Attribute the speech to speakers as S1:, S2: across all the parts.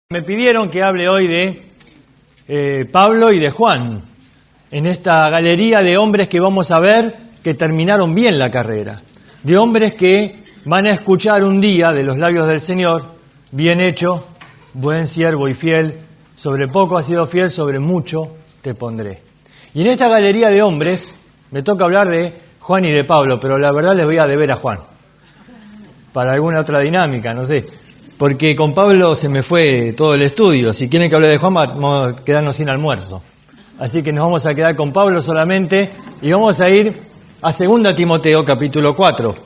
S1: Me pidieron que hable hoy de Pablo y de Juan, en esta galería de hombres que vamos a ver que terminaron bien la carrera, de hombres que van a escuchar un día de los labios del Señor: bien hecho, buen siervo y fiel, sobre poco has sido fiel, sobre mucho te pondré. Y en esta galería de hombres me toca hablar de Juan y de Pablo, pero la verdad les voy a deber a Juan, para alguna otra dinámica, no sé. Porque con Pablo se me fue todo el estudio. Si quieren que hable de Juan, vamos a quedarnos sin almuerzo. Así que nos vamos a quedar con Pablo solamente y vamos a ir a 2 Timoteo, capítulo 4.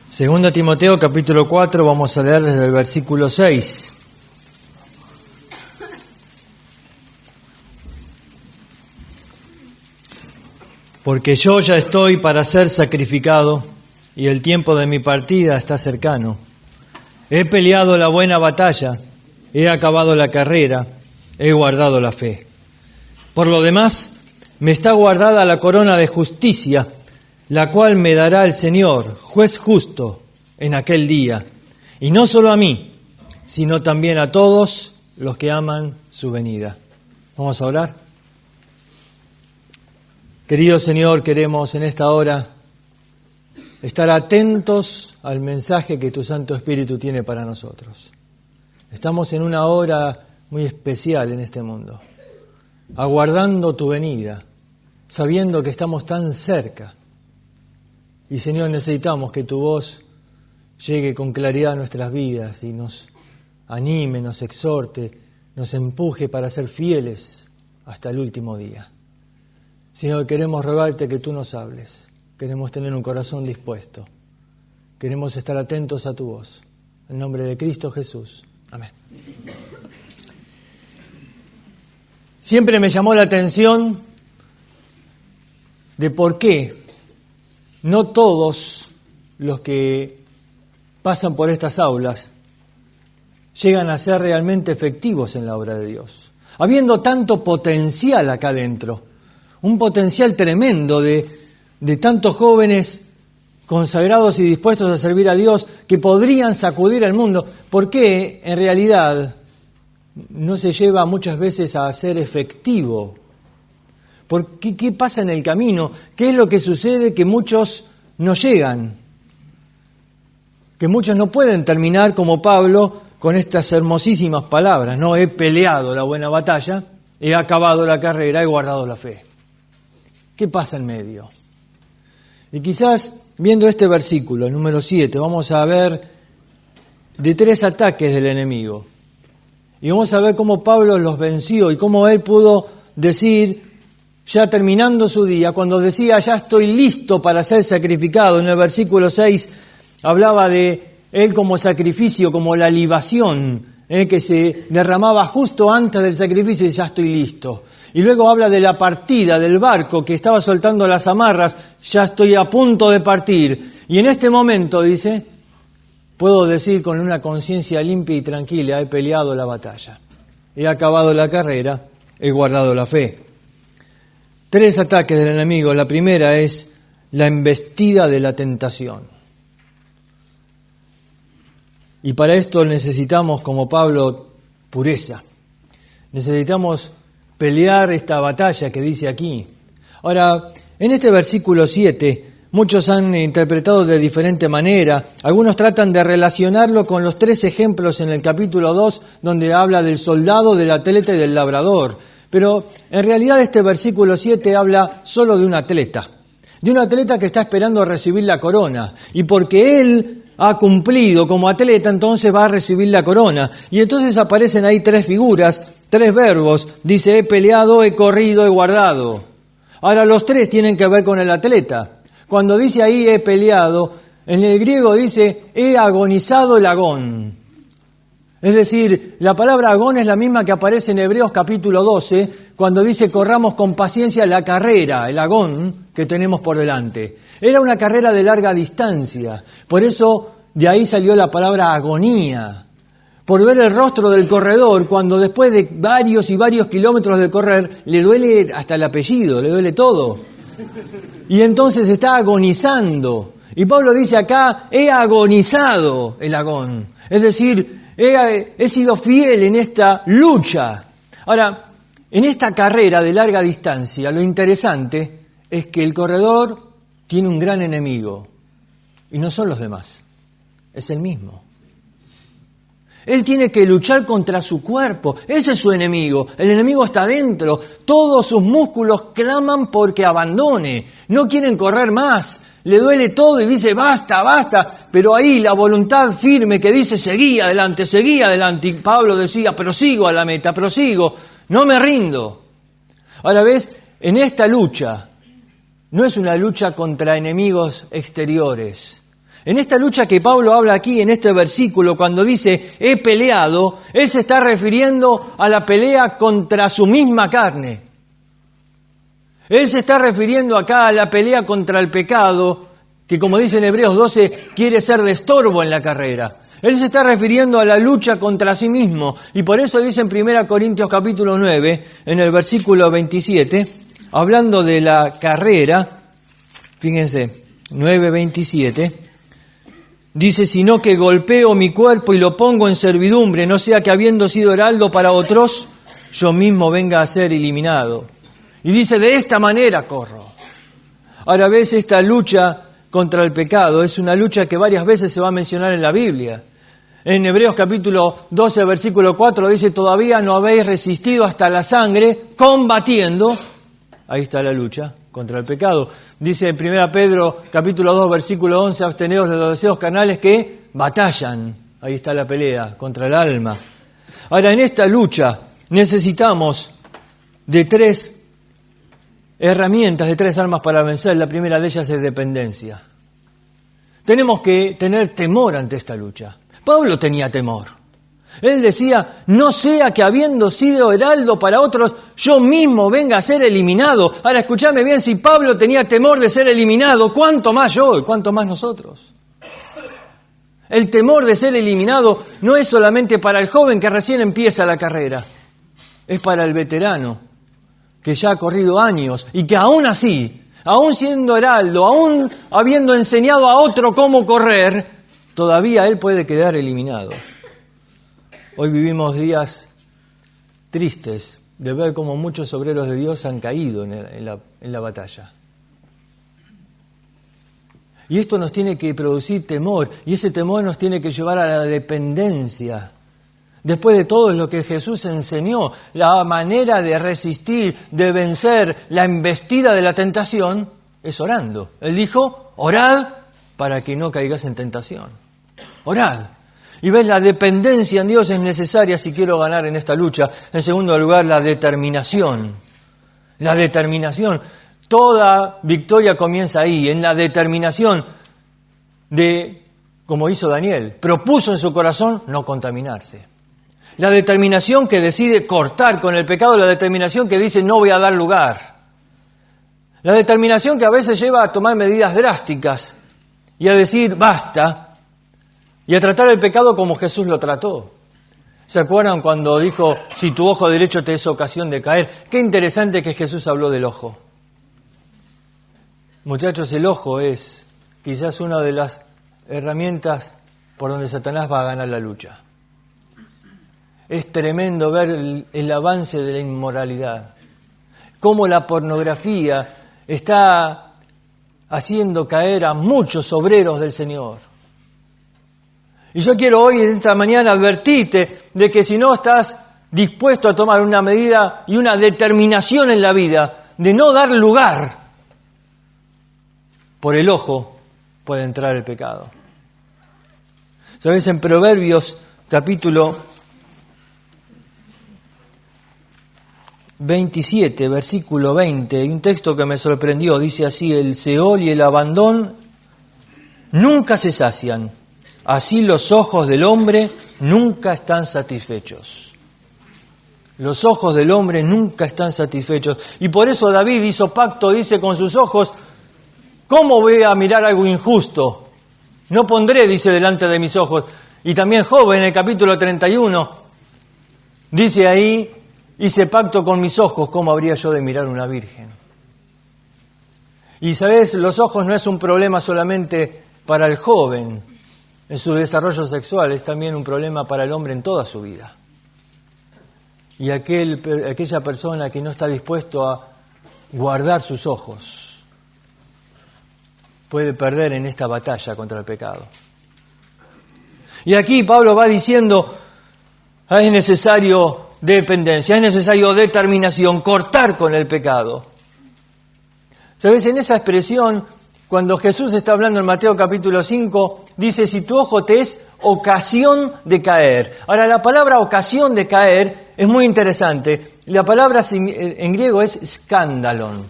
S1: Segunda Timoteo, capítulo 4, vamos a leer desde el versículo 6. Porque yo ya estoy para ser sacrificado y el tiempo de mi partida está cercano. He peleado la buena batalla, he acabado la carrera, he guardado la fe. Por lo demás, me está guardada la corona de justicia, la cual me dará el Señor, juez justo, en aquel día. Y no solo a mí, sino también a todos los que aman su venida. Vamos a orar. Querido Señor, queremos en esta hora estar atentos al mensaje que tu Santo Espíritu tiene para nosotros. Estamos en una hora muy especial en este mundo, aguardando tu venida, sabiendo que estamos tan cerca. Y Señor, necesitamos que tu voz llegue con claridad a nuestras vidas y nos anime, nos exhorte, nos empuje para ser fieles hasta el último día. Señor, queremos rogarte que tú nos hables. Queremos tener un corazón dispuesto. Queremos estar atentos a tu voz. En nombre de Cristo Jesús. Amén. Siempre me llamó la atención de por qué no todos los que pasan por estas aulas llegan a ser realmente efectivos en la obra de Dios. Habiendo tanto potencial acá adentro. Un potencial tremendo de tantos jóvenes consagrados y dispuestos a servir a Dios que podrían sacudir al mundo. ¿Por qué en realidad no se lleva muchas veces a ser efectivo? ¿Qué pasa en el camino? ¿Qué es lo que sucede que muchos no llegan? Que muchos no pueden terminar como Pablo con estas hermosísimas palabras, ¿no? He peleado la buena batalla, he acabado la carrera, he guardado la fe. ¿Qué pasa en medio? Y quizás, viendo este versículo, el número 7, vamos a ver de 3 ataques del enemigo. Y vamos a ver cómo Pablo los venció y cómo él pudo decir, ya terminando su día, cuando decía, ya estoy listo para ser sacrificado. En el versículo 6 hablaba de él como sacrificio, como la libación, que se derramaba justo antes del sacrificio y ya estoy listo. Y luego habla de la partida del barco que estaba soltando las amarras, ya estoy a punto de partir. Y en este momento, dice, puedo decir con una conciencia limpia y tranquila, he peleado la batalla, he acabado la carrera, he guardado la fe. 3 ataques del enemigo. La primera es la embestida de la tentación. Y para esto necesitamos, como Pablo, pureza. Necesitamos pelear esta batalla que dice aquí. Ahora, en este versículo 7, muchos han interpretado de diferente manera. Algunos tratan de relacionarlo con los 3 ejemplos en el capítulo 2, donde habla del soldado, del atleta y del labrador. Pero en realidad este versículo 7 habla solo de un atleta que está esperando recibir la corona. Y porque él ha cumplido como atleta, entonces va a recibir la corona. Y entonces aparecen ahí 3 figuras, 3 verbos. Dice, he peleado, he corrido, he guardado. Ahora los 3 tienen que ver con el atleta. Cuando dice ahí he peleado, en el griego dice, he agonizado el agón. Es decir, la palabra agón es la misma que aparece en Hebreos capítulo 12, cuando dice corramos con paciencia la carrera, el agón que tenemos por delante. Era una carrera de larga distancia, por eso de ahí salió la palabra agonía. por ver el rostro del corredor cuando después de varios y varios kilómetros de correr le duele hasta el apellido, le duele todo. Y entonces está agonizando. Y Pablo dice acá, he agonizado el agón. Es decir, he sido fiel en esta lucha. Ahora, en esta carrera de larga distancia, lo interesante es que el corredor tiene un gran enemigo. Y no son los demás, es él mismo. Él tiene que luchar contra su cuerpo, ese es su enemigo. El enemigo está dentro, todos sus músculos claman porque abandone, no quieren correr más, le duele todo y dice basta, basta, pero ahí la voluntad firme que dice seguí adelante, y Pablo decía prosigo a la meta, prosigo, no me rindo. Ahora ves, en esta lucha, no es una lucha contra enemigos exteriores. En esta lucha que Pablo habla aquí, en este versículo, cuando dice, he peleado, él se está refiriendo a la pelea contra su misma carne. Él se está refiriendo acá a la pelea contra el pecado, que como dice en Hebreos 12, quiere ser de estorbo en la carrera. Él se está refiriendo a la lucha contra sí mismo. Y por eso dice en 1 Corintios capítulo 9, en el versículo 27, hablando de la carrera, fíjense, 9:27, dice, sino que golpeo mi cuerpo y lo pongo en servidumbre, no sea que habiendo sido heraldo para otros, yo mismo venga a ser eliminado. Y dice, de esta manera corro. Ahora ves, esta lucha contra el pecado es una lucha que varias veces se va a mencionar en la Biblia. En Hebreos capítulo 12, versículo 4, dice, todavía no habéis resistido hasta la sangre, combatiendo. Ahí está la lucha contra el pecado. Dice en 1 Pedro capítulo 2, versículo 11, absteneos de los deseos carnales que batallan. Ahí está la pelea contra el alma. Ahora, en esta lucha necesitamos de 3 herramientas, de 3 armas para vencer. La primera de ellas es dependencia. Tenemos que tener temor ante esta lucha. Pablo tenía temor. Él decía, no sea que habiendo sido heraldo para otros, yo mismo venga a ser eliminado. Ahora, escúchame bien, si Pablo tenía temor de ser eliminado, ¿cuánto más yo y cuánto más nosotros? El temor de ser eliminado no es solamente para el joven que recién empieza la carrera, es para el veterano que ya ha corrido años y que aún así, aún siendo heraldo, aún habiendo enseñado a otro cómo correr, todavía él puede quedar eliminado. Hoy vivimos días tristes de ver cómo muchos obreros de Dios han caído en la batalla. Y esto nos tiene que producir temor, y ese temor nos tiene que llevar a la dependencia. Después de todo lo que Jesús enseñó, la manera de resistir, de vencer la embestida de la tentación, es orando. Él dijo, orad para que no caigas en tentación. Orad. Y ves, la dependencia en Dios es necesaria si quiero ganar en esta lucha. En segundo lugar, la determinación. La determinación. Toda victoria comienza ahí, en la determinación de, como hizo Daniel, propuso en su corazón no contaminarse. La determinación que decide cortar con el pecado, la determinación que dice no voy a dar lugar. La determinación que a veces lleva a tomar medidas drásticas y a decir basta, y a tratar el pecado como Jesús lo trató. ¿Se acuerdan cuando dijo, si tu ojo derecho te es ocasión de caer? Qué interesante que Jesús habló del ojo. Muchachos, el ojo es quizás una de las herramientas por donde Satanás va a ganar la lucha. Es tremendo ver el avance de la inmoralidad. Cómo la pornografía está haciendo caer a muchos obreros del Señor. Y yo quiero hoy, esta mañana, advertirte de que si no estás dispuesto a tomar una medida y una determinación en la vida de no dar lugar, por el ojo puede entrar el pecado. ¿Sabes? En Proverbios, capítulo 27, versículo 20, hay un texto que me sorprendió, dice así, el Seol y el abandono nunca se sacian. Así los ojos del hombre nunca están satisfechos. Los ojos del hombre nunca están satisfechos. Y por eso David hizo pacto, dice, con sus ojos, ¿cómo voy a mirar algo injusto? No pondré, dice, delante de mis ojos. Y también Job en el capítulo 31 dice ahí, hice pacto con mis ojos, ¿cómo habría yo de mirar una virgen? Y sabes, los ojos no es un problema solamente para el joven en su desarrollo sexual, es también un problema para el hombre en toda su vida. Y aquella persona que no está dispuesto a guardar sus ojos puede perder en esta batalla contra el pecado. Y aquí Pablo va diciendo, es necesario dependencia, es necesario determinación, cortar con el pecado. ¿Sabes? En esa expresión, cuando Jesús está hablando en Mateo capítulo 5, dice, si tu ojo te es ocasión de caer. Ahora, la palabra ocasión de caer es muy interesante. La palabra en griego es escándalon.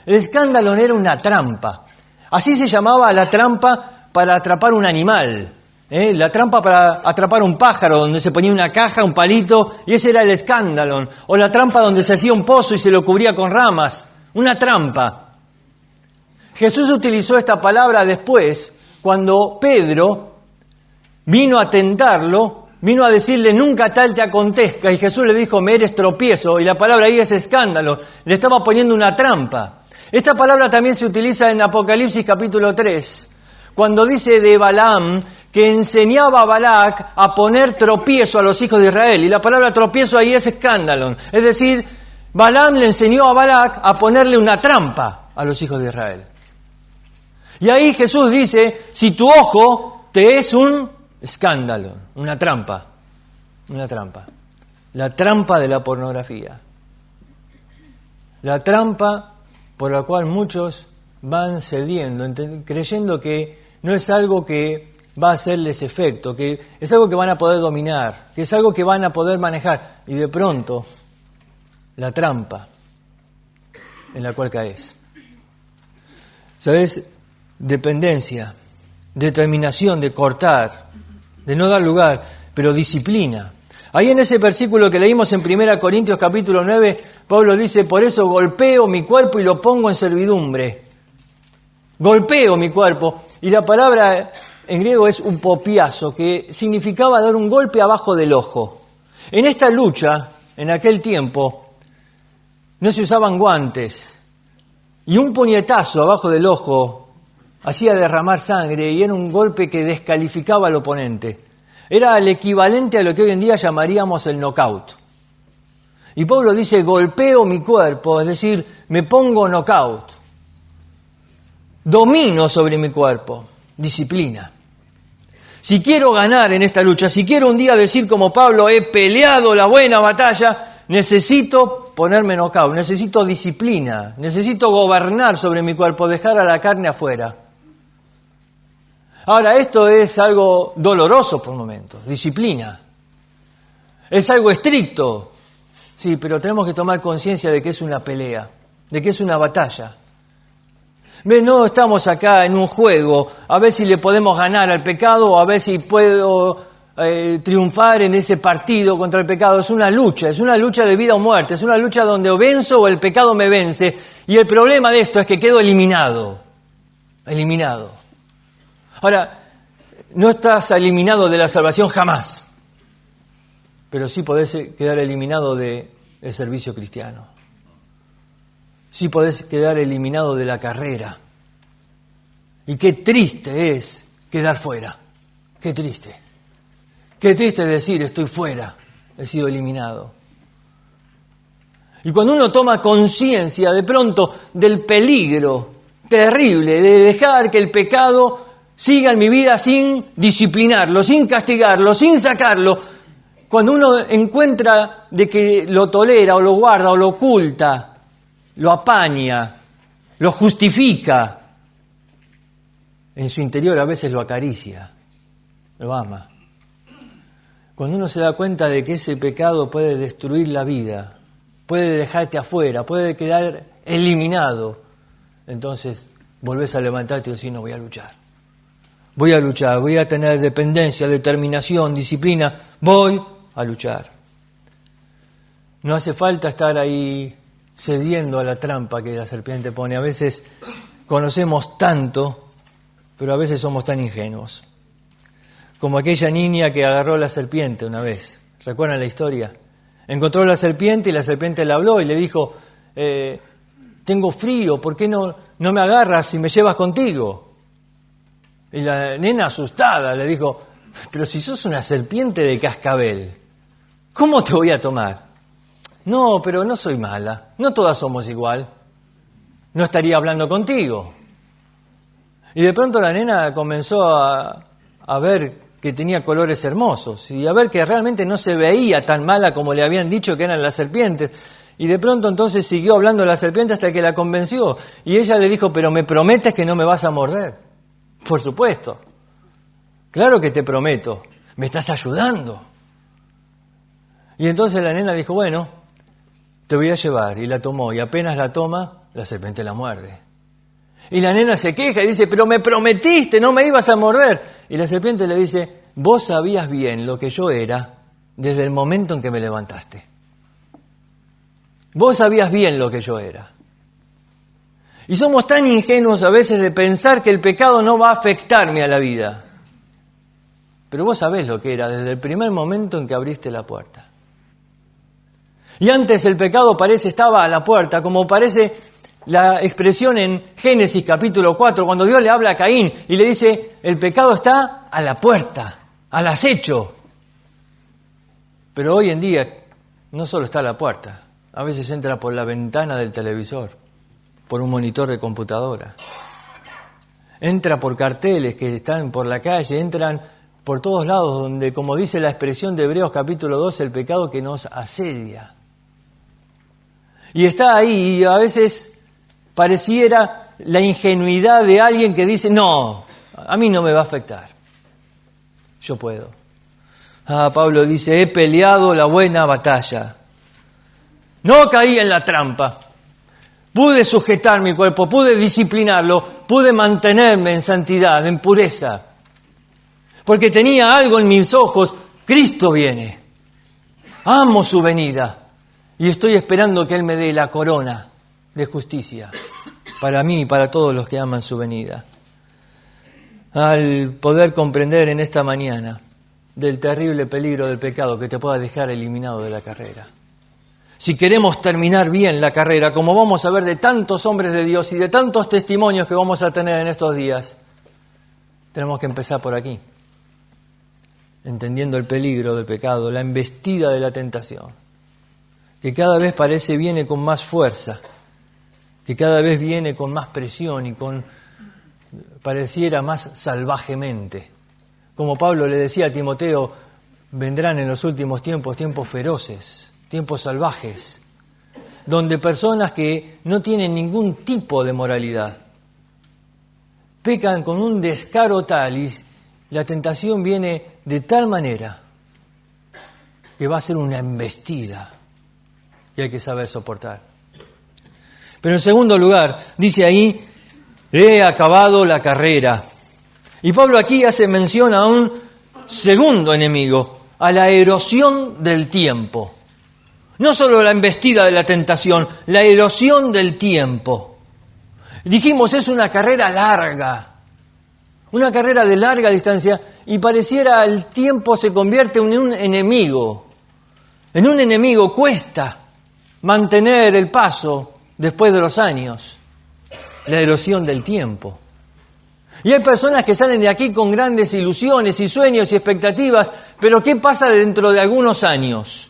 S1: El escándalon era una trampa. Así se llamaba la trampa para atrapar un animal. La trampa para atrapar un pájaro, donde se ponía una caja, un palito, y ese era el escándalon. O la trampa donde se hacía un pozo y se lo cubría con ramas. Una trampa. Jesús utilizó esta palabra después, cuando Pedro vino a tentarlo, vino a decirle, nunca tal te acontezca, y Jesús le dijo, me eres tropiezo, y la palabra ahí es escándalo, le estaba poniendo una trampa. Esta palabra también se utiliza en Apocalipsis capítulo 3, cuando dice de Balaam, que enseñaba a Balac a poner tropiezo a los hijos de Israel, y la palabra tropiezo ahí es escándalo, es decir, Balaam le enseñó a Balac a ponerle una trampa a los hijos de Israel. Y ahí Jesús dice, si tu ojo te es un escándalo, una trampa, la trampa de la pornografía, la trampa por la cual muchos van cediendo, creyendo que no es algo que va a hacerles efecto, que es algo que van a poder dominar, que es algo que van a poder manejar, y de pronto la trampa en la cual caes. ¿Sabes? Dependencia, determinación de cortar, de no dar lugar, pero disciplina. Ahí en ese versículo que leímos en 1 Corintios capítulo 9, Pablo dice, por eso golpeo mi cuerpo y lo pongo en servidumbre. Golpeo mi cuerpo. Y la palabra en griego es un popiazo, que significaba dar un golpe abajo del ojo. En esta lucha, en aquel tiempo, no se usaban guantes. Y un puñetazo abajo del ojo hacía derramar sangre y era un golpe que descalificaba al oponente. Era el equivalente a lo que hoy en día llamaríamos el knockout. Y Pablo dice, golpeo mi cuerpo, es decir, me pongo knockout. Domino sobre mi cuerpo, disciplina. Si quiero ganar en esta lucha, si quiero un día decir como Pablo, he peleado la buena batalla, necesito ponerme knockout, necesito disciplina, necesito gobernar sobre mi cuerpo, dejar a la carne afuera. Ahora, esto es algo doloroso por momentos, disciplina. Es algo estricto, sí, pero tenemos que tomar conciencia de que es una pelea, de que es una batalla. No estamos acá en un juego, a ver si le podemos ganar al pecado o a ver si puedo triunfar en ese partido contra el pecado. Es una lucha de vida o muerte, es una lucha donde o venzo o el pecado me vence. Y el problema de esto es que quedo eliminado. Ahora, no estás eliminado de la salvación jamás, pero sí podés quedar eliminado del servicio cristiano. Sí podés quedar eliminado de la carrera. Y qué triste es quedar fuera. Qué triste. Qué triste decir estoy fuera, he sido eliminado. Y cuando uno toma conciencia de pronto del peligro terrible de dejar que el pecado siga en mi vida sin disciplinarlo, sin castigarlo, sin sacarlo, cuando uno encuentra de que lo tolera o lo guarda o lo oculta, lo apaña, lo justifica, en su interior a veces lo acaricia, lo ama. Cuando uno se da cuenta de que ese pecado puede destruir la vida, puede dejarte afuera, puede quedar eliminado, entonces volvés a levantarte y decís, no, voy a luchar, voy a tener dependencia, determinación, disciplina, voy a luchar. No hace falta estar ahí cediendo a la trampa que la serpiente pone. A veces conocemos tanto, pero a veces somos tan ingenuos. como aquella niña que agarró la serpiente una vez. ¿Recuerdan la historia? Encontró la serpiente y la serpiente le habló y le dijo, tengo frío, ¿por qué no me agarras y me llevas contigo? Y la nena asustada le dijo, pero si sos una serpiente de cascabel, ¿cómo te voy a tomar? No, pero no soy mala, no todas somos igual, no estaría hablando contigo. Y de pronto la nena comenzó a ver que tenía colores hermosos y a ver que realmente no se veía tan mala como le habían dicho que eran las serpientes. Y de pronto entonces siguió hablando de la serpiente hasta que la convenció. Y ella le dijo, pero ¿me prometes que no me vas a morder? Por supuesto. Claro que te prometo. Me estás ayudando. Y entonces la nena dijo, bueno, te voy a llevar. Y la tomó. Y apenas la toma, la serpiente la muerde. Y la nena se queja y dice, pero me prometiste, no me ibas a morder. Y la serpiente le dice, vos sabías bien lo que yo era desde el momento en que me levantaste. Vos sabías bien lo que yo era. Y somos tan ingenuos a veces de pensar que el pecado no va a afectarme a la vida. Pero vos sabés lo que era desde el primer momento en que abriste la puerta. Y antes el pecado estaba a la puerta, como parece la expresión en Génesis capítulo 4, cuando Dios le habla a Caín y le dice, el pecado está a la puerta, al acecho. Pero hoy en día no solo está a la puerta, a veces entra por la ventana del televisor, por un monitor de computadora. Entra por carteles que están por la calle, entran por todos lados donde, como dice la expresión de Hebreos capítulo 2, el pecado que nos asedia. Y está ahí y a veces pareciera la ingenuidad de alguien que dice, no, a mí no me va a afectar. Yo puedo. Pablo dice, he peleado la buena batalla. No caí en la trampa. Pude sujetar mi cuerpo, pude disciplinarlo, pude mantenerme en santidad, en pureza. Porque tenía algo en mis ojos, Cristo viene. Amo su venida y estoy esperando que Él me dé la corona de justicia para mí y para todos los que aman su venida. Al poder comprender en esta mañana del terrible peligro del pecado que te pueda dejar eliminado de la carrera. Si queremos terminar bien la carrera, como vamos a ver de tantos hombres de Dios y de tantos testimonios que vamos a tener en estos días, tenemos que empezar por aquí, entendiendo el peligro del pecado, la embestida de la tentación, que cada vez viene con más fuerza, que cada vez viene con más presión y pareciera más salvajemente. Como Pablo le decía a Timoteo, vendrán en los últimos tiempos feroces, tiempos salvajes, donde personas que no tienen ningún tipo de moralidad pecan con un descaro tal y la tentación viene de tal manera que va a ser una embestida que hay que saber soportar. Pero en segundo lugar, dice ahí, he acabado la carrera. Y Pablo aquí hace mención a un segundo enemigo, a la erosión del tiempo. No solo la embestida de la tentación, la erosión del tiempo. Dijimos, es una carrera larga, una carrera de larga distancia, y pareciera el tiempo se convierte en un enemigo. En un enemigo cuesta mantener el paso después de los años, la erosión del tiempo. Y hay personas que salen de aquí con grandes ilusiones y sueños y expectativas, pero ¿qué pasa dentro de algunos años?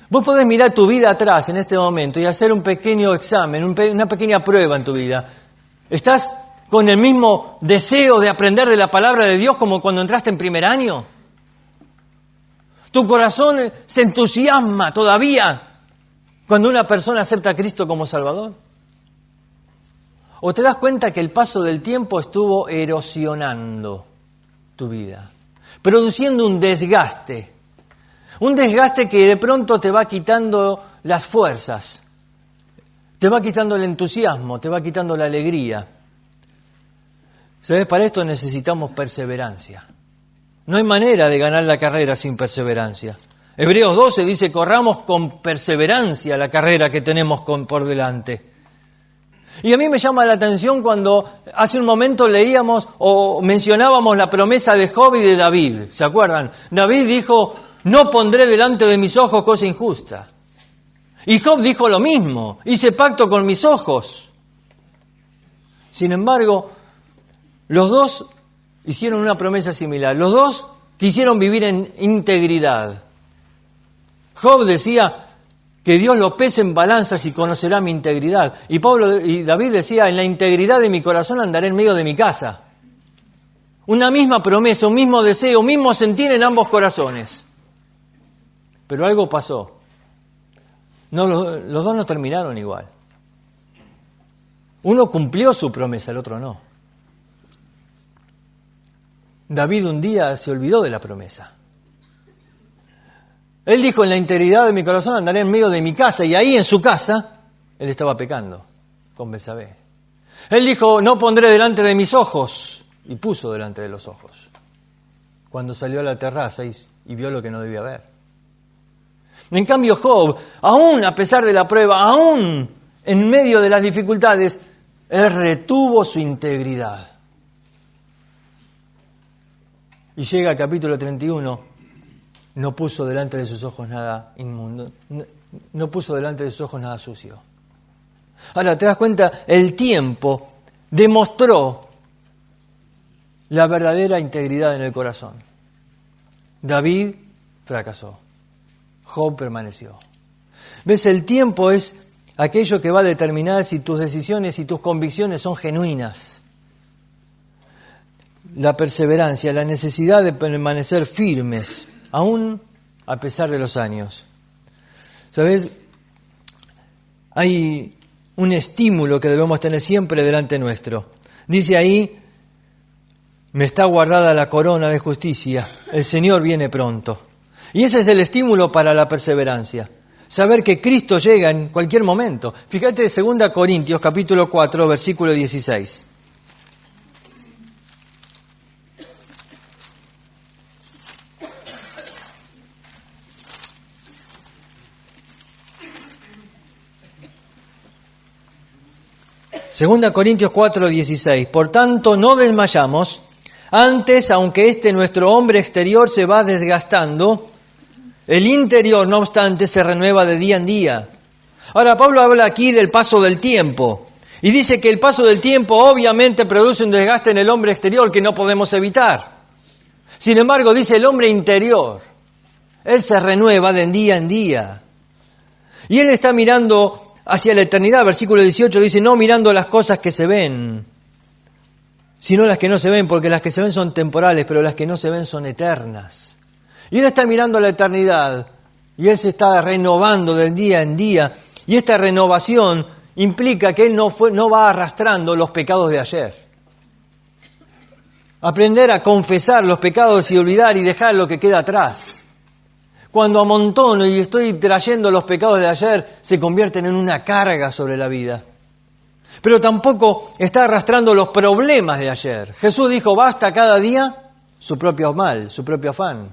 S1: Vos podés mirar tu vida atrás en este momento y hacer un pequeño examen, una pequeña prueba en tu vida. ¿Estás con el mismo deseo de aprender de la palabra de Dios como cuando entraste en primer año? ¿Tu corazón se entusiasma todavía cuando una persona acepta a Cristo como Salvador? ¿O te das cuenta que el paso del tiempo estuvo erosionando tu vida, produciendo un desgaste que de pronto te va quitando las fuerzas, te va quitando el entusiasmo, te va quitando la alegría? ¿Sabes? Para esto necesitamos perseverancia. No hay manera de ganar la carrera sin perseverancia. Hebreos 12 dice, corramos con perseverancia la carrera que tenemos por delante. Y a mí me llama la atención cuando hace un momento leíamos o mencionábamos la promesa de Job y de David. ¿Se acuerdan? David dijo, no pondré delante de mis ojos cosa injusta. Y Job dijo lo mismo, hice pacto con mis ojos. Sin embargo, los dos hicieron una promesa similar. Los dos quisieron vivir en integridad. Job decía que Dios lo pese en balanzas y conocerá mi integridad. Y David decía, en la integridad de mi corazón andaré en medio de mi casa. Una misma promesa, un mismo deseo, un mismo sentir en ambos corazones. Pero algo pasó. No, los dos no terminaron igual. Uno cumplió su promesa, el otro no. David un día se olvidó de la promesa. Él dijo, en la integridad de mi corazón andaré en medio de mi casa, y ahí en su casa, él estaba pecando con Betsabé. Él dijo, no pondré delante de mis ojos, y puso delante de los ojos. Cuando salió a la terraza y vio lo que no debía ver. En cambio Job, aún a pesar de la prueba, aún en medio de las dificultades, él retuvo su integridad. Y llega al capítulo 31, no puso delante de sus ojos nada inmundo, no puso delante de sus ojos nada sucio. Ahora, ¿te das cuenta? El tiempo demostró la verdadera integridad en el corazón. David fracasó, Job permaneció. ¿Ves? El tiempo es aquello que va a determinar si tus decisiones y tus convicciones son genuinas. La perseverancia, la necesidad de permanecer firmes, aún a pesar de los años. ¿Sabes? Hay un estímulo que debemos tener siempre delante nuestro. Dice ahí, me está guardada la corona de justicia, el Señor viene pronto. Y ese es el estímulo para la perseverancia. Saber que Cristo llega en cualquier momento. Fíjate 2 Corintios capítulo 4, versículo 16. Segunda Corintios 4, 16. Por tanto, no desmayamos. Antes, aunque nuestro hombre exterior se va desgastando, el interior, no obstante, se renueva de día en día. Ahora, Pablo habla aquí del paso del tiempo. Y dice que el paso del tiempo obviamente produce un desgaste en el hombre exterior que no podemos evitar. Sin embargo, dice el hombre interior. Él se renueva de día en día. Y él está mirando hacia la eternidad. Versículo 18 dice, no mirando las cosas que se ven, sino las que no se ven, porque las que se ven son temporales, pero las que no se ven son eternas. Y él está mirando a la eternidad, y él se está renovando de día en día, y esta renovación implica que él no va arrastrando los pecados de ayer. Aprender a confesar los pecados y olvidar y dejar lo que queda atrás. Cuando amontono y estoy trayendo los pecados de ayer, se convierten en una carga sobre la vida. Pero tampoco está arrastrando los problemas de ayer. Jesús dijo, basta cada día su propio mal, su propio afán.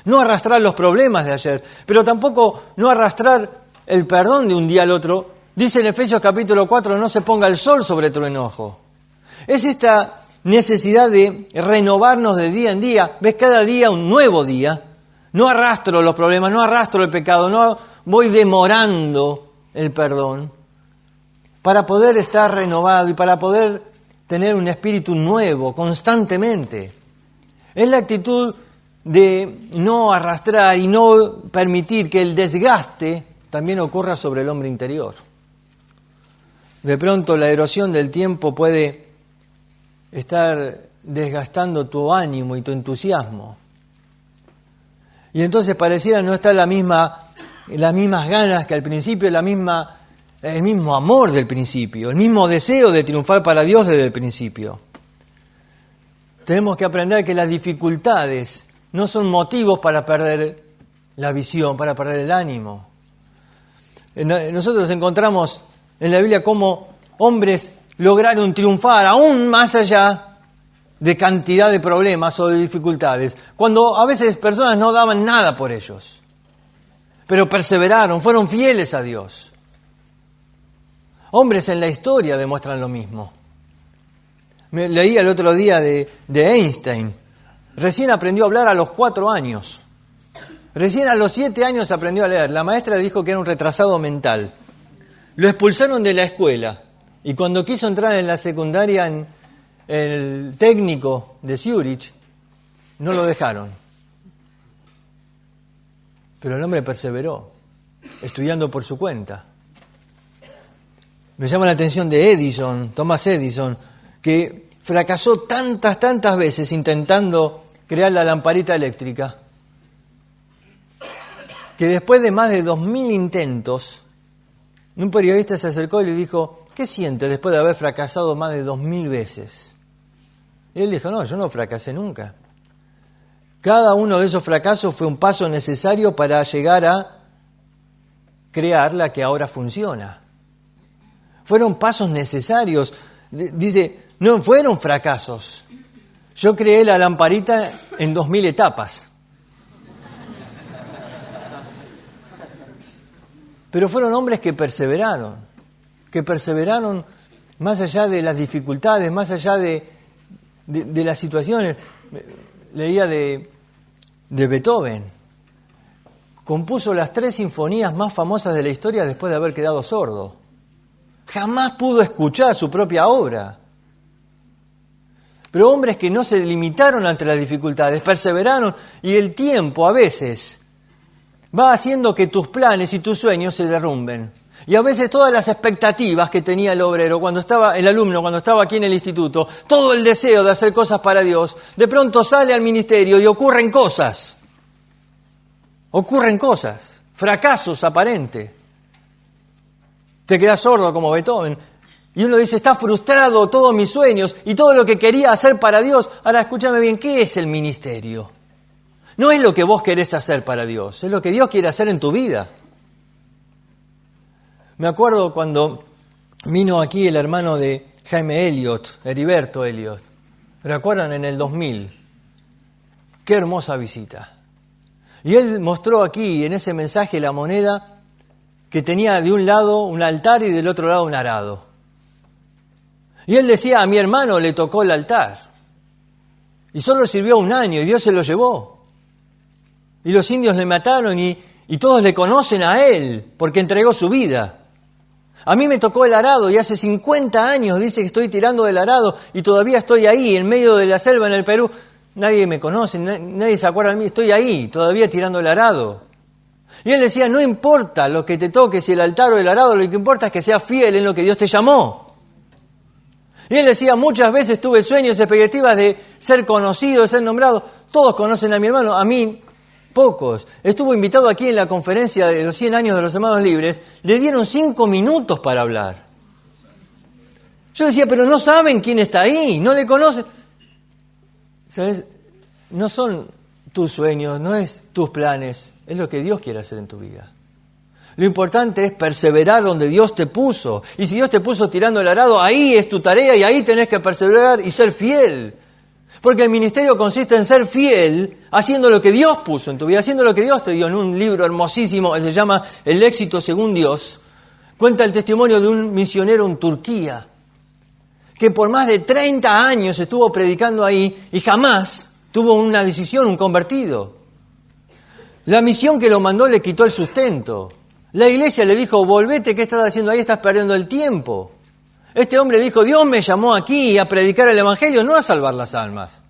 S1: No arrastrar los problemas de ayer, pero tampoco no arrastrar el perdón de un día al otro. Dice en Efesios capítulo 4, no se ponga el sol sobre tu enojo. Es esta necesidad de renovarnos de día en día. Ves cada día un nuevo día. No arrastro los problemas, no arrastro el pecado, no voy demorando el perdón para poder estar renovado y para poder tener un espíritu nuevo constantemente. Es la actitud de no arrastrar y no permitir que el desgaste también ocurra sobre el hombre interior. De pronto la erosión del tiempo puede estar desgastando tu ánimo y tu entusiasmo. Y entonces pareciera no estar las mismas ganas que al principio, el mismo amor del principio, el mismo deseo de triunfar para Dios desde el principio. Tenemos que aprender que las dificultades no son motivos para perder la visión, para perder el ánimo. Nosotros encontramos en la Biblia cómo hombres lograron triunfar aún más allá de cantidad de problemas o de dificultades, cuando a veces personas no daban nada por ellos, pero perseveraron, fueron fieles a Dios. Hombres en la historia demuestran lo mismo. Me leí el otro día de Einstein. Recién aprendió a hablar a los 4 años. Recién a los 7 años aprendió a leer. La maestra le dijo que era un retrasado mental. Lo expulsaron de la escuela. Y cuando quiso entrar en la secundaria, en el técnico de Zurich, no lo dejaron. Pero el hombre perseveró, estudiando por su cuenta. Me llama la atención de Edison, Thomas Edison, que fracasó tantas veces intentando crear la lamparita eléctrica, que después de más de 2000 intentos, un periodista se acercó y le dijo: ¿qué siente después de haber fracasado más de 2000 veces? Y él dijo: no, yo no fracasé nunca. Cada uno de esos fracasos fue un paso necesario para llegar a crear la que ahora funciona. Fueron pasos necesarios. Dice, no fueron fracasos. Yo creé la lamparita en 2000 etapas. Pero fueron hombres que perseveraron más allá de las dificultades, más allá de las situaciones. Leía de Beethoven. Compuso las 3 sinfonías más famosas de la historia después de haber quedado sordo. Jamás pudo escuchar su propia obra. Pero hombres que no se limitaron ante las dificultades, perseveraron, y el tiempo a veces va haciendo que tus planes y tus sueños se derrumben. Y a veces todas las expectativas que tenía el obrero, el alumno, cuando estaba aquí en el instituto, todo el deseo de hacer cosas para Dios, de pronto sale al ministerio y ocurren cosas, fracasos aparentes. Te quedas sordo como Beethoven. Y uno dice, está frustrado todos mis sueños y todo lo que quería hacer para Dios. Ahora escúchame bien, ¿qué es el ministerio? No es lo que vos querés hacer para Dios, es lo que Dios quiere hacer en tu vida. Me acuerdo cuando vino aquí el hermano de Jaime Elliot, Heriberto Elliot. ¿Recuerdan? En el 2000. Qué hermosa visita. Y él mostró aquí, en ese mensaje, la moneda que tenía de un lado un altar y del otro lado un arado. Y él decía, a mi hermano le tocó el altar. Y solo sirvió 1 año y Dios se lo llevó. Y los indios le mataron y todos le conocen a él porque entregó su vida. A mí me tocó el arado y hace 50 años dice que estoy tirando del arado y todavía estoy ahí, en medio de la selva en el Perú. Nadie me conoce, nadie se acuerda de mí, estoy ahí, todavía tirando el arado. Y él decía, no importa lo que te toque, si el altar o el arado, lo que importa es que seas fiel en lo que Dios te llamó. Y él decía, muchas veces tuve sueños, expectativas de ser conocido, de ser nombrado. Todos conocen a mi hermano, a mí pocos. Estuvo invitado aquí en la conferencia de los 100 años de los Hermanos Libres, le dieron 5 minutos para hablar. Yo decía, pero no saben quién está ahí, no le conocen. ¿Sabes? No son tus sueños, no es tus planes, es lo que Dios quiere hacer en tu vida. Lo importante es perseverar donde Dios te puso. Y si Dios te puso tirando el arado, ahí es tu tarea y ahí tenés que perseverar y ser fiel. Porque el ministerio consiste en ser fiel haciendo lo que Dios puso en tu vida, haciendo lo que Dios te dio. En un libro hermosísimo que se llama El éxito según Dios, cuenta el testimonio de un misionero en Turquía que por más de 30 años estuvo predicando ahí y jamás tuvo una decisión, un convertido. La misión que lo mandó le quitó el sustento. La iglesia le dijo, volvete, ¿qué estás haciendo ahí? Estás perdiendo el tiempo. Este hombre dijo, Dios me llamó aquí a predicar el evangelio, no a salvar las almas.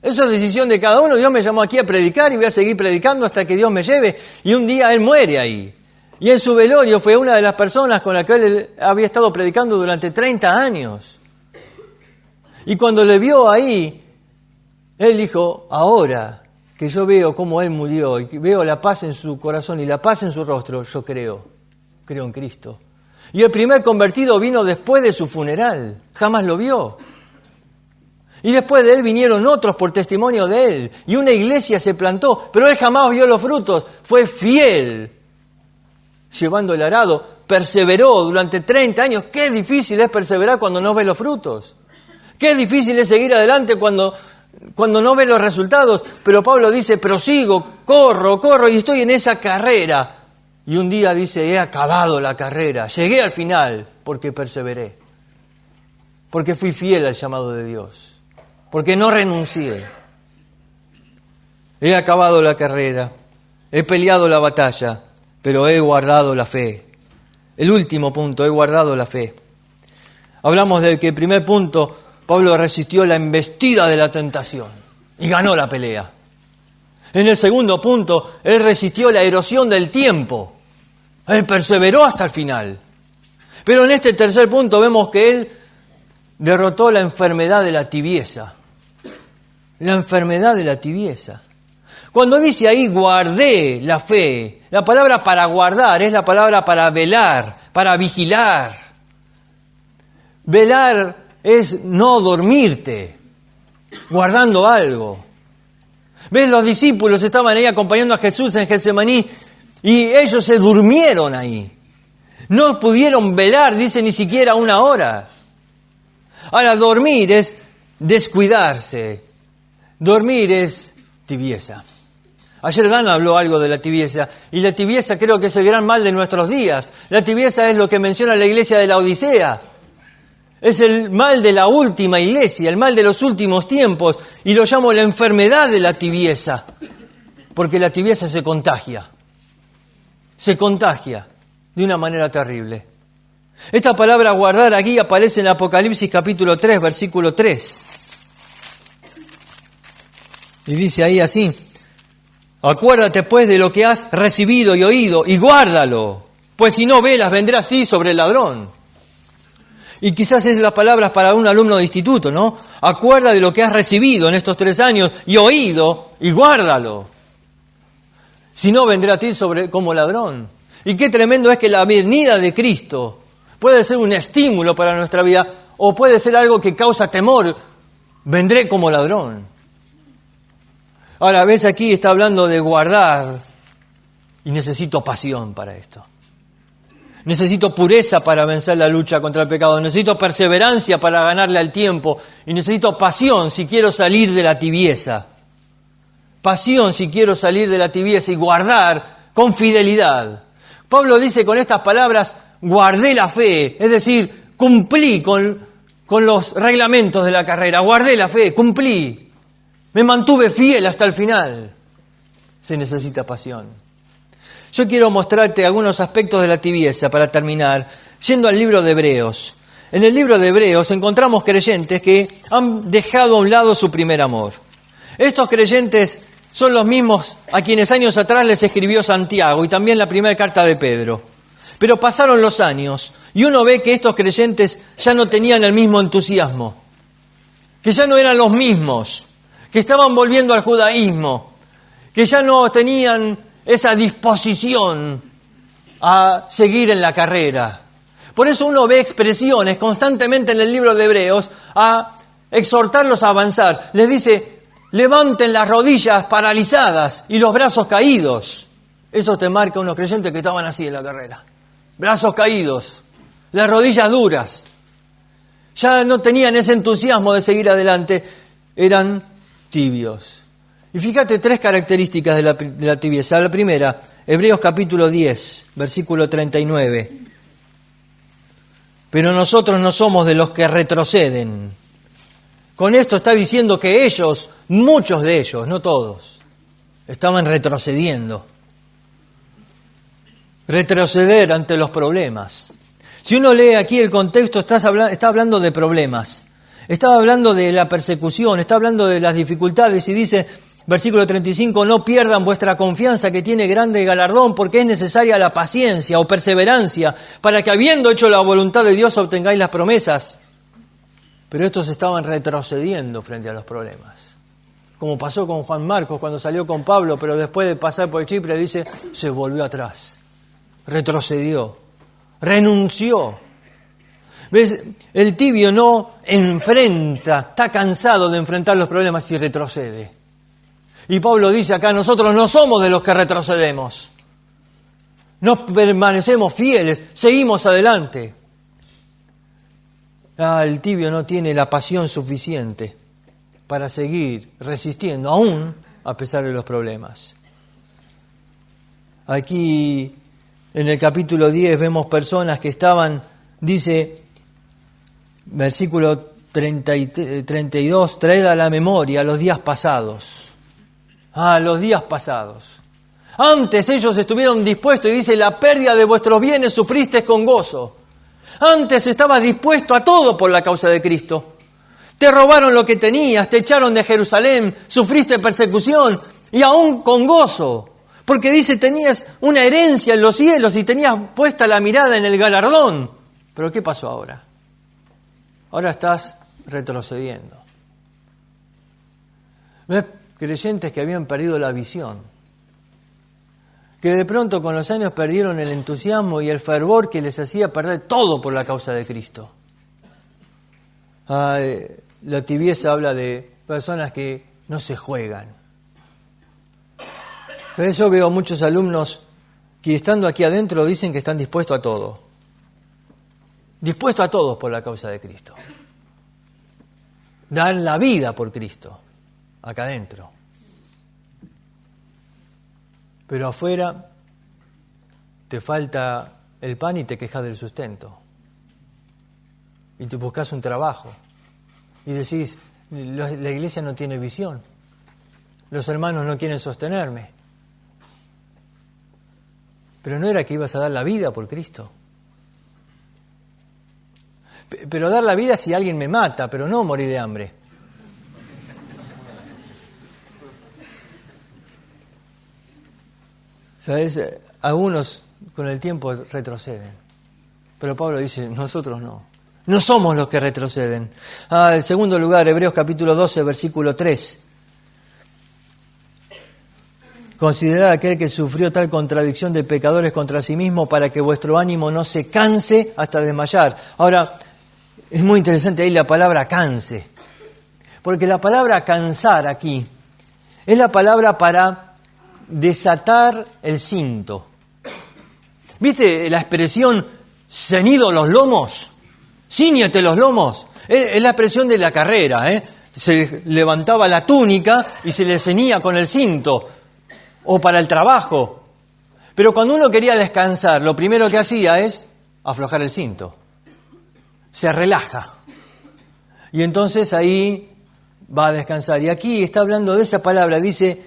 S1: Eso es decisión de cada uno. Dios me llamó aquí a predicar y voy a seguir predicando hasta que Dios me lleve. Y un día él muere ahí. Y en su velorio fue una de las personas con la que él había estado predicando durante 30 años. Y cuando le vio ahí, él dijo, ahora que yo veo cómo él murió y veo la paz en su corazón y la paz en su rostro, yo creo en Cristo. Y el primer convertido vino después de su funeral, jamás lo vio. Y después de él vinieron otros por testimonio de él, y una iglesia se plantó, pero él jamás vio los frutos, fue fiel, llevando el arado, perseveró durante 30 años. Qué difícil es perseverar cuando no ves los frutos. Qué difícil es seguir adelante cuando no ves los resultados. Pero Pablo dice, prosigo, corro y estoy en esa carrera. Y un día dice, he acabado la carrera, llegué al final, porque perseveré, porque fui fiel al llamado de Dios, porque no renuncié. He acabado la carrera, he peleado la batalla, pero he guardado la fe. El último punto, he guardado la fe. Hablamos del que el primer punto, Pablo resistió la embestida de la tentación y ganó la pelea. En el segundo punto, él resistió la erosión del tiempo. Él perseveró hasta el final. Pero en este tercer punto vemos que él derrotó la enfermedad de la tibieza. La enfermedad de la tibieza. Cuando dice ahí guardé la fe, la palabra para guardar es la palabra para velar, para vigilar. Velar es no dormirte, guardando algo. ¿Ves? Los discípulos estaban ahí acompañando a Jesús en Getsemaní y ellos se durmieron ahí. No pudieron velar, dice, ni siquiera una hora. Ahora, dormir es descuidarse. Dormir es tibieza. Ayer Dan habló algo de la tibieza, y la tibieza creo que es el gran mal de nuestros días. La tibieza es lo que menciona la iglesia de la Odisea. Es el mal de la última iglesia, el mal de los últimos tiempos, y lo llamo la enfermedad de la tibieza, porque la tibieza se contagia de una manera terrible. Esta palabra guardar aquí aparece en Apocalipsis capítulo 3, versículo 3. Y dice ahí así: acuérdate pues de lo que has recibido y oído, y guárdalo, pues si no velas vendrá así sobre el ladrón. Y quizás es las palabras para un alumno de instituto, ¿no? Acuerda de lo que has recibido en estos 3 años y oído, y guárdalo. Si no, vendrá a ti como ladrón. Y qué tremendo es que la venida de Cristo puede ser un estímulo para nuestra vida, o puede ser algo que causa temor. Vendré como ladrón. Ahora, ves, aquí está hablando de guardar, y necesito pasión para esto. Necesito pureza para vencer la lucha contra el pecado. Necesito perseverancia para ganarle al tiempo. Y necesito pasión si quiero salir de la tibieza. Pasión si quiero salir de la tibieza y guardar con fidelidad. Pablo dice con estas palabras, guardé la fe. Es decir, cumplí con los reglamentos de la carrera. Guardé la fe, cumplí. Me mantuve fiel hasta el final. Se necesita pasión. Yo quiero mostrarte algunos aspectos de la tibieza para terminar, yendo al libro de Hebreos. En el libro de Hebreos encontramos creyentes que han dejado a un lado su primer amor. Estos creyentes son los mismos a quienes años atrás les escribió Santiago y también la primera carta de Pedro. Pero pasaron los años y uno ve que estos creyentes ya no tenían el mismo entusiasmo, que ya no eran los mismos, que estaban volviendo al judaísmo, que ya no tenían esa disposición a seguir en la carrera. Por eso uno ve expresiones constantemente en el libro de Hebreos a exhortarlos a avanzar. Les dice, levanten las rodillas paralizadas y los brazos caídos. Eso te marca unos creyentes que estaban así en la carrera. Brazos caídos, las rodillas duras. Ya no tenían ese entusiasmo de seguir adelante, eran tibios. Y fíjate 3 características de la tibieza. La primera, Hebreos capítulo 10, versículo 39. Pero nosotros no somos de los que retroceden. Con esto está diciendo que ellos, muchos de ellos, no todos, estaban retrocediendo. Retroceder ante los problemas. Si uno lee aquí el contexto, está hablando de problemas. Está hablando de la persecución, está hablando de las dificultades y dice, versículo 35, no pierdan vuestra confianza que tiene grande galardón, porque es necesaria la paciencia o perseverancia para que habiendo hecho la voluntad de Dios obtengáis las promesas. Pero estos estaban retrocediendo frente a los problemas. Como pasó con Juan Marcos cuando salió con Pablo, pero después de pasar por Chipre, dice, se volvió atrás, retrocedió, renunció. ¿Ves? El tibio no enfrenta, está cansado de enfrentar los problemas y retrocede. Y Pablo dice acá, nosotros no somos de los que retrocedemos. No permanecemos fieles, seguimos adelante. El tibio no tiene la pasión suficiente para seguir resistiendo, aún a pesar de los problemas. Aquí en el capítulo 10 vemos personas que estaban Dice, versículo 32, traed a la memoria los días pasados. Los días pasados. Antes ellos estuvieron dispuestos, y dice, la pérdida de vuestros bienes sufristeis con gozo. Antes estabas dispuesto a todo por la causa de Cristo. Te robaron lo que tenías, te echaron de Jerusalén, sufriste persecución, y aún con gozo. Porque dice, tenías una herencia en los cielos y tenías puesta la mirada en el galardón. Pero ¿qué pasó ahora? Ahora estás retrocediendo. ¿Ves? Creyentes que habían perdido la visión, que de pronto con los años perdieron el entusiasmo y el fervor que les hacía perder todo por la causa de Cristo. La tibieza habla de personas que no se juegan. ¿Sabes? Yo veo muchos alumnos que estando aquí adentro dicen que están dispuestos a todo. Dispuestos a todo por la causa de Cristo. Dan la vida por Cristo, acá adentro. Pero afuera te falta el pan y te quejas del sustento. Y te buscas un trabajo. Y decís, la iglesia no tiene visión. Los hermanos no quieren sostenerme. Pero no era que ibas a dar la vida por Cristo. Pero dar la vida si alguien me mata, pero no morir de hambre. ¿Sabes? Algunos con el tiempo retroceden. Pero Pablo dice, nosotros no. No somos los que retroceden. En segundo lugar, Hebreos capítulo 12, versículo 3. Considerad aquel que sufrió tal contradicción de pecadores contra sí mismo para que vuestro ánimo no se canse hasta desmayar. Ahora, es muy interesante ahí la palabra canse. Porque la palabra cansar aquí es la palabra para desatar el cinto. ¿Viste la expresión ceñido los lomos? Cíñete los lomos. Es la expresión de la carrera, ¿eh? Se levantaba la túnica y se le ceñía con el cinto. O para el trabajo. Pero cuando uno quería descansar, lo primero que hacía es aflojar el cinto. Se relaja. Y entonces ahí va a descansar. Y aquí está hablando de esa palabra, dice,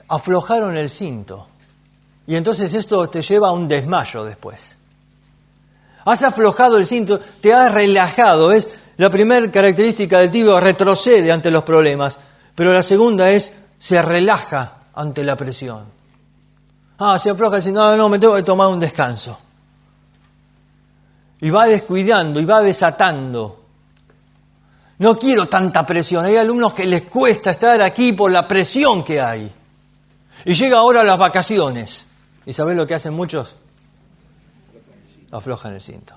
S1: aflojaron el cinto. Y entonces esto te lleva a un desmayo después. Has aflojado el cinto, te has relajado. Es la primera característica del tibio, retrocede ante los problemas. Pero la segunda es, se relaja ante la presión. Se afloja el cinto, no, me tengo que tomar un descanso. Y va descuidando, y va desatando. No quiero tanta presión. Hay alumnos que les cuesta estar aquí por la presión que hay. Y llega ahora las vacaciones. ¿Y sabés lo que hacen muchos? Aflojan el cinto.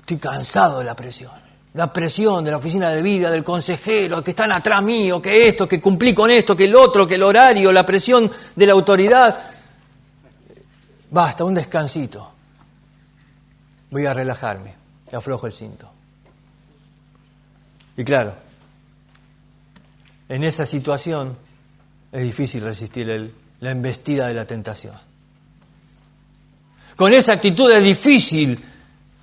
S1: Estoy cansado de la presión. La presión de la oficina de vida, del consejero, que están atrás mío, que esto, que cumplí con esto, que el otro, que el horario, la presión de la autoridad. Basta, un descansito. Voy a relajarme. Y aflojo el cinto. Y claro, en esa situación es difícil resistir la embestida de la tentación. Con esa actitud es difícil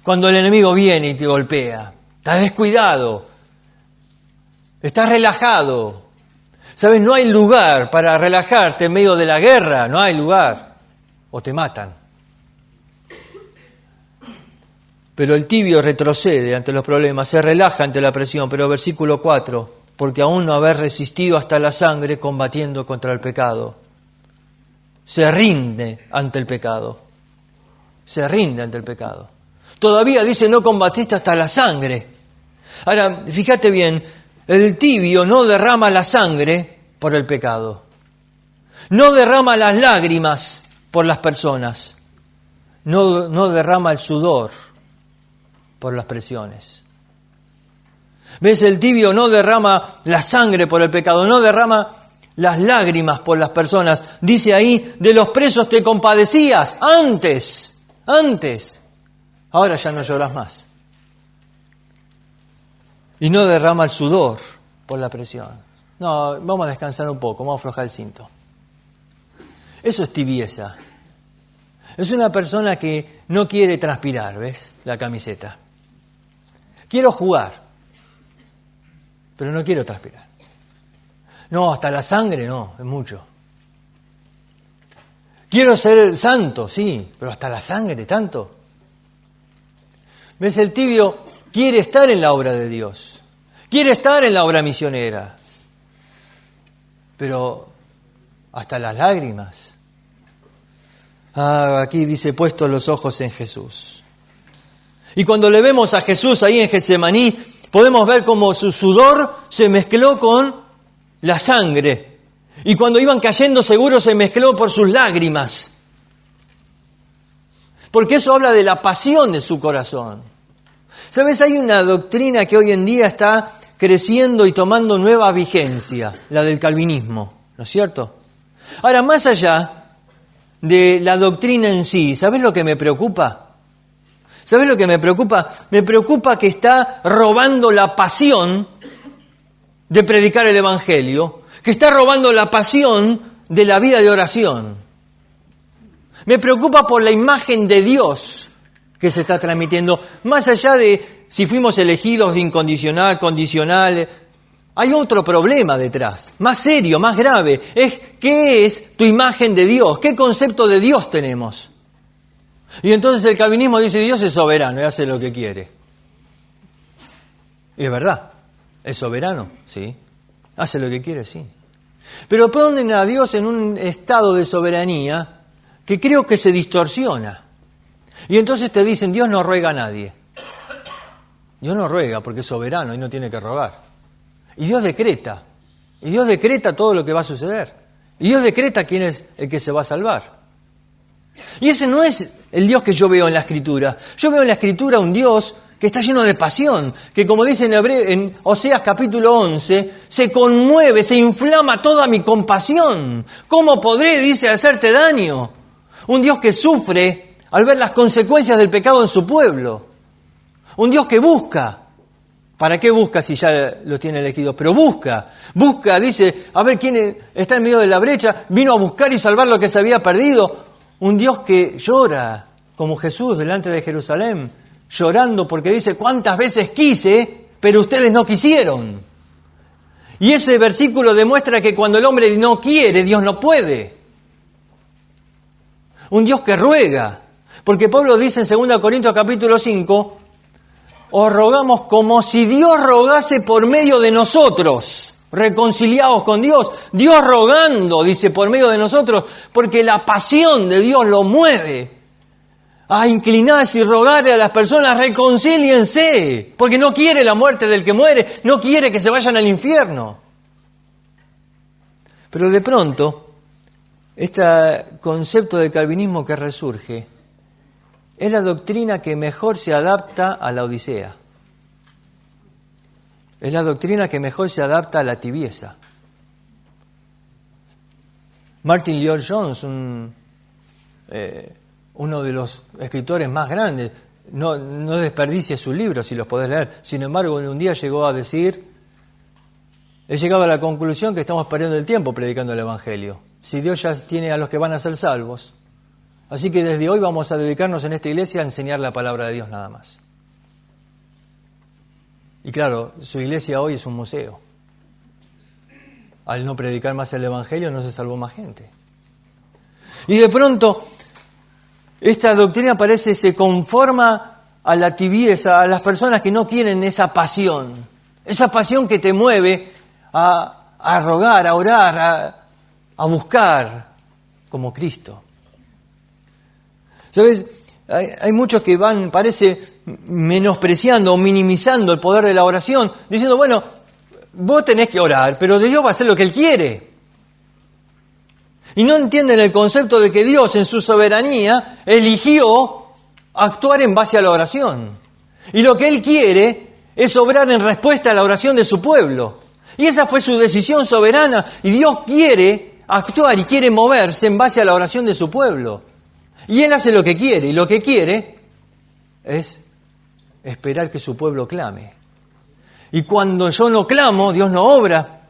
S1: cuando el enemigo viene y te golpea. Estás descuidado. Estás relajado. ¿Sabes? No hay lugar para relajarte en medio de la guerra. No hay lugar. O te matan. Pero el tibio retrocede ante los problemas, se relaja ante la presión. Pero versículo 4, porque aún no haber resistido hasta la sangre combatiendo contra el pecado. Se rinde ante el pecado. Se rinde ante el pecado. Todavía dice, no combatiste hasta la sangre. Ahora, fíjate bien, el tibio no derrama la sangre por el pecado. No derrama las lágrimas por las personas. No derrama el sudor por las presiones. ¿Ves? El tibio no derrama la sangre por el pecado, no derrama las lágrimas por las personas. Dice ahí, de los presos te compadecías antes. Ahora ya no lloras más. Y no derrama el sudor por la presión. No, vamos a descansar un poco, vamos a aflojar el cinto. Eso es tibieza. Es una persona que no quiere transpirar, ¿ves? La camiseta. Quiero jugar, pero no quiero transpirar. No, hasta la sangre no, es mucho. Quiero ser santo, sí, pero hasta la sangre, tanto. ¿Ves? El tibio quiere estar en la obra de Dios, quiere estar en la obra misionera, pero hasta las lágrimas. Aquí dice, puestos los ojos en Jesús. Y cuando le vemos a Jesús ahí en Getsemaní, podemos ver cómo su sudor se mezcló con la sangre. Y cuando iban cayendo seguro se mezcló por sus lágrimas. Porque eso habla de la pasión de su corazón. ¿Sabes? Hay una doctrina que hoy en día está creciendo y tomando nueva vigencia, la del calvinismo, ¿no es cierto? Ahora, más allá de la doctrina en sí, ¿sabes lo que me preocupa? ¿Sabes lo que me preocupa? Me preocupa que está robando la pasión de predicar el Evangelio, que está robando la pasión de la vida de oración. Me preocupa por la imagen de Dios que se está transmitiendo, más allá de si fuimos elegidos incondicional, condicional. Hay otro problema detrás, más serio, más grave. Es ¿qué es tu imagen de Dios? ¿Qué concepto de Dios tenemos? Y entonces el calvinismo dice, Dios es soberano y hace lo que quiere. Y es verdad, es soberano, sí. Hace lo que quiere, sí. Pero ponen a Dios en un estado de soberanía que creo que se distorsiona. Y entonces te dicen, Dios no ruega a nadie. Dios no ruega porque es soberano y no tiene que rogar. Y Dios decreta. Y Dios decreta todo lo que va a suceder. Y Dios decreta quién es el que se va a salvar. Y ese no es el Dios que yo veo en la Escritura. Yo veo en la Escritura un Dios que está lleno de pasión, que como dice en Oseas capítulo 11, se conmueve, se inflama toda mi compasión. ¿Cómo podré, dice, hacerte daño? Un Dios que sufre al ver las consecuencias del pecado en su pueblo. Un Dios que busca. ¿Para qué busca si ya lo tiene elegido? Pero busca, dice, a ver quién está en medio de la brecha, vino a buscar y salvar lo que se había perdido. Un Dios que llora, como Jesús delante de Jerusalén, llorando porque dice, ¿cuántas veces quise, pero ustedes no quisieron? Y ese versículo demuestra que cuando el hombre no quiere, Dios no puede. Un Dios que ruega, porque Pablo dice en 2 Corintios capítulo 5, os rogamos como si Dios rogase por medio de nosotros, reconciliados con Dios. Dios rogando, dice, por medio de nosotros, porque la pasión de Dios lo mueve a inclinarse y rogarle a las personas, reconcíliense, porque no quiere la muerte del que muere, no quiere que se vayan al infierno. Pero de pronto, este concepto del calvinismo que resurge es la doctrina que mejor se adapta a la Odisea. Es la doctrina que mejor se adapta a la tibieza. Martin Lloyd-Jones, uno de los escritores más grandes, no desperdicie sus libros si los podés leer. Sin embargo, un día llegó a decir, he llegado a la conclusión que estamos perdiendo el tiempo predicando el Evangelio. Si Dios ya tiene a los que van a ser salvos. Así que desde hoy vamos a dedicarnos en esta iglesia a enseñar la palabra de Dios nada más. Y claro, su iglesia hoy es un museo. Al no predicar más el Evangelio no se salvó más gente. Y de pronto, esta doctrina parece se conforma a la tibieza, a las personas que no quieren esa pasión que te mueve a rogar, a orar, a buscar como Cristo. ¿Sabes? Hay muchos que van, parece, menospreciando o minimizando el poder de la oración, diciendo, bueno, vos tenés que orar, pero Dios va a hacer lo que Él quiere. Y no entienden el concepto de que Dios, en su soberanía, eligió actuar en base a la oración. Y lo que Él quiere es obrar en respuesta a la oración de su pueblo. Y esa fue su decisión soberana. Y Dios quiere actuar y quiere moverse en base a la oración de su pueblo. Y Él hace lo que quiere, y lo que quiere es esperar que su pueblo clame. Y cuando yo no clamo, Dios no obra.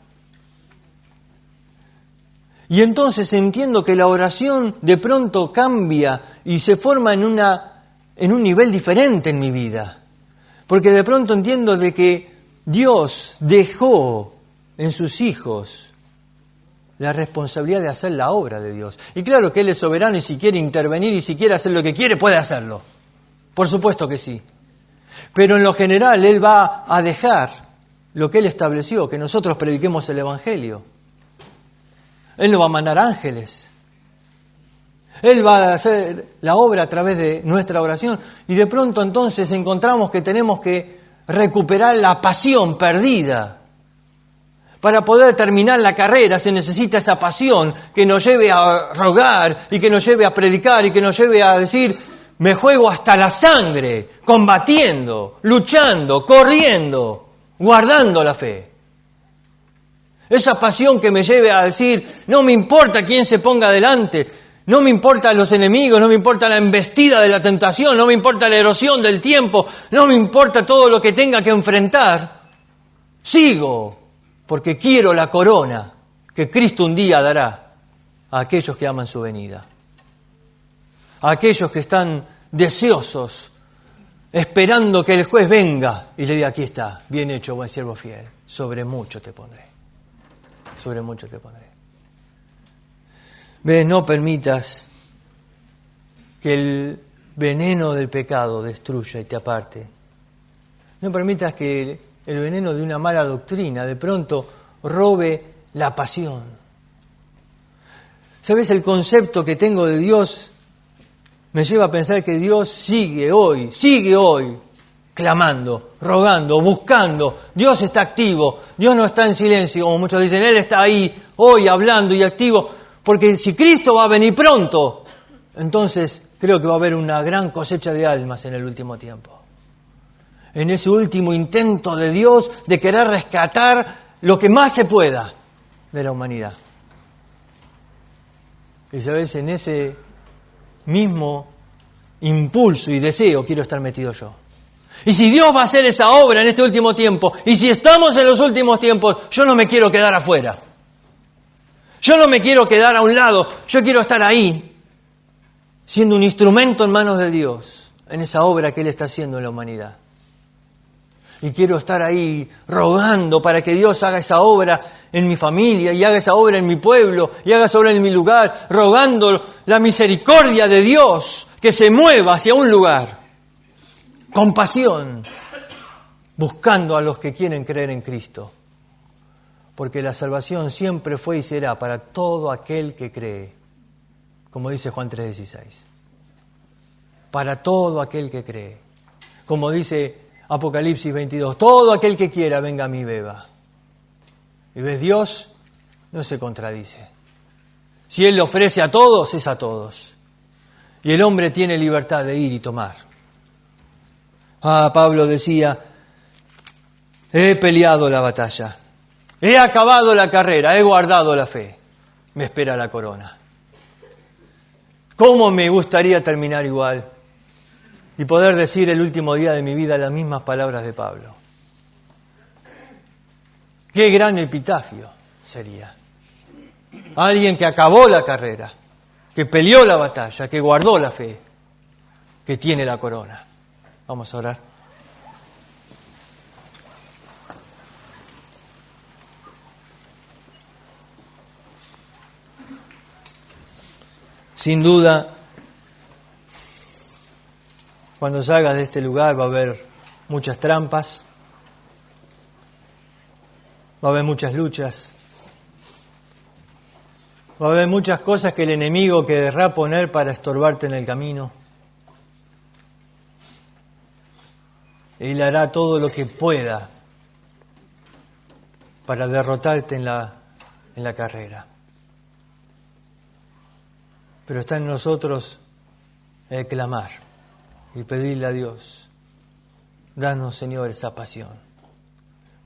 S1: Y entonces entiendo que la oración de pronto cambia y se forma en un nivel diferente en mi vida. Porque de pronto entiendo de que Dios dejó en sus hijos la responsabilidad de hacer la obra de Dios. Y claro que Él es soberano y si quiere intervenir y si quiere hacer lo que quiere, puede hacerlo. Por supuesto que sí. Pero en lo general Él va a dejar lo que Él estableció, que nosotros prediquemos el Evangelio. Él no va a mandar ángeles. Él va a hacer la obra a través de nuestra oración. Y de pronto entonces encontramos que tenemos que recuperar la pasión perdida. Para poder terminar la carrera se necesita esa pasión que nos lleve a rogar y que nos lleve a predicar y que nos lleve a decir, me juego hasta la sangre, combatiendo, luchando, corriendo, guardando la fe. Esa pasión que me lleve a decir, no me importa quién se ponga delante, no me importan los enemigos, no me importa la embestida de la tentación, no me importa la erosión del tiempo, no me importa todo lo que tenga que enfrentar. Sigo, porque quiero la corona que Cristo un día dará a aquellos que aman su venida. A aquellos que están deseosos, esperando que el juez venga y le diga, aquí está, bien hecho, buen siervo fiel, sobre mucho te pondré. Sobre mucho te pondré. Ve, no permitas que el veneno del pecado destruya y te aparte. No permitas que el veneno de una mala doctrina de pronto robe la pasión. ¿Sabes? El concepto que tengo de Dios me lleva a pensar que Dios sigue hoy, clamando, rogando, buscando. Dios está activo, Dios no está en silencio, como muchos dicen, Él está ahí hoy hablando y activo, porque si Cristo va a venir pronto, entonces creo que va a haber una gran cosecha de almas en el último tiempo. En ese último intento de Dios de querer rescatar lo que más se pueda de la humanidad. Y sabes, en ese mismo impulso y deseo quiero estar metido yo. Y si Dios va a hacer esa obra en este último tiempo, y si estamos en los últimos tiempos, yo no me quiero quedar afuera. Yo no me quiero quedar a un lado, yo quiero estar ahí, siendo un instrumento en manos de Dios, en esa obra que Él está haciendo en la humanidad. Y quiero estar ahí rogando para que Dios haga esa obra en mi familia, y haga esa obra en mi pueblo, y haga esa obra en mi lugar, rogando la misericordia de Dios que se mueva hacia un lugar. Con pasión, buscando a los que quieren creer en Cristo. Porque la salvación siempre fue y será para todo aquel que cree. Como dice Juan 3:16. Para todo aquel que cree. Como dice Apocalipsis 22. Todo aquel que quiera, venga a mí y beba. Y ves, Dios no se contradice. Si Él le ofrece a todos, es a todos. Y el hombre tiene libertad de ir y tomar. Pablo decía, he peleado la batalla, he acabado la carrera, he guardado la fe, me espera la corona. ¿Cómo me gustaría terminar igual y poder decir el último día de mi vida las mismas palabras de Pablo? Qué gran epitafio sería. Alguien que acabó la carrera, que peleó la batalla, que guardó la fe, que tiene la corona. Vamos a orar. Sin duda, cuando salgas de este lugar va a haber muchas trampas, va a haber muchas luchas, va a haber muchas cosas que el enemigo querrá poner para estorbarte en el camino. Él hará todo lo que pueda para derrotarte en la carrera. Pero está en nosotros el clamar y pedirle a Dios, danos, Señor, esa pasión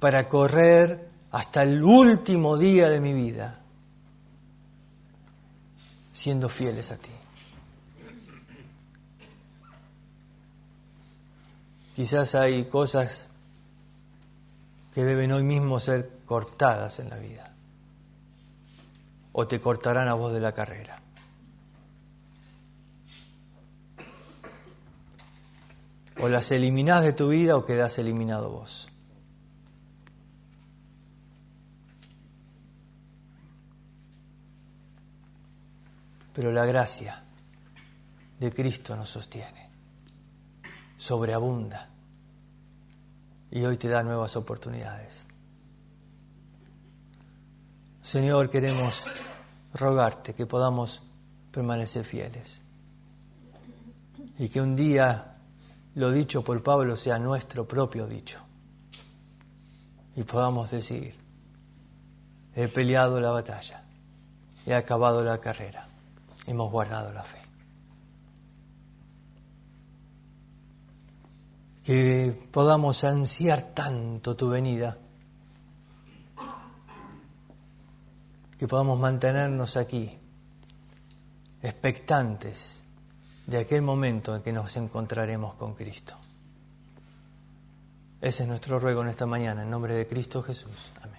S1: para correr hasta el último día de mi vida, siendo fieles a ti. Quizás hay cosas que deben hoy mismo ser cortadas en la vida. o te cortarán a vos de la carrera. O las eliminás de tu vida o quedás eliminado vos. Pero la gracia de Cristo nos sostiene, sobreabunda y hoy te da nuevas oportunidades. Señor, queremos rogarte que podamos permanecer fieles y que un día lo dicho por Pablo sea nuestro propio dicho y podamos decir: he peleado la batalla, he acabado la carrera, hemos guardado la fe. Que podamos ansiar tanto tu venida, que podamos mantenernos aquí, expectantes de aquel momento en que nos encontraremos con Cristo. Ese es nuestro ruego en esta mañana, en nombre de Cristo Jesús. Amén.